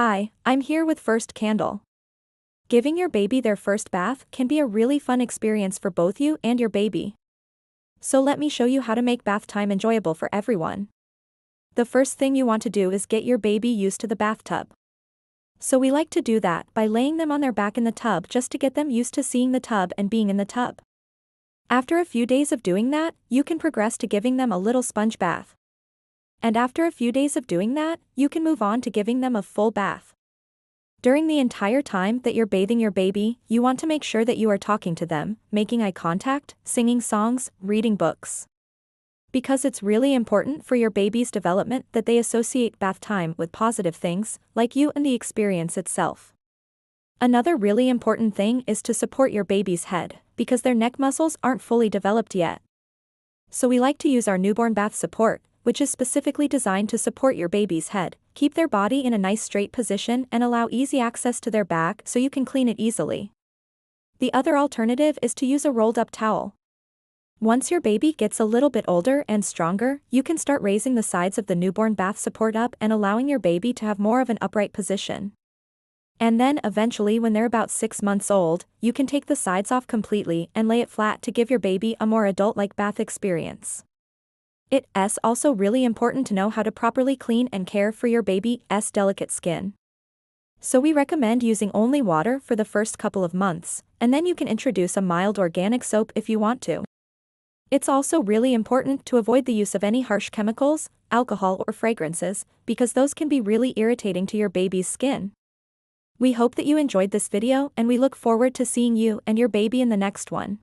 Hi, I'm here with First Candle. Giving your baby their first bath can be a really fun experience for both you and your baby. So let me show you how to make bath time enjoyable for everyone. The first thing you want to do is get your baby used to the bathtub. So we like to do that by laying them on their back in the tub just to get them used to seeing the tub and being in the tub. After a few days of doing that, you can progress to giving them a little sponge bath. And after a few days of doing that, you can move on to giving them a full bath. During the entire time that you're bathing your baby, you want to make sure that you are talking to them, making eye contact, singing songs, reading books. Because it's really important for your baby's development that they associate bath time with positive things, like you and the experience itself. Another really important thing is to support your baby's head, because their neck muscles aren't fully developed yet. So we like to use our newborn bath support, which is specifically designed to support your baby's head, keep their body in a nice straight position and allow easy access to their back so you can clean it easily. The other alternative is to use a rolled up towel. Once your baby gets a little bit older and stronger, you can start raising the sides of the newborn bath support up and allowing your baby to have more of an upright position. And then eventually when they're about 6 months old, you can take the sides off completely and lay it flat to give your baby a more adult-like bath experience. It's also really important to know how to properly clean and care for your baby's delicate skin. So we recommend using only water for the first couple of months, and then you can introduce a mild organic soap if you want to. It's also really important to avoid the use of any harsh chemicals, alcohol or fragrances, because those can be really irritating to your baby's skin. We hope that you enjoyed this video and we look forward to seeing you and your baby in the next one.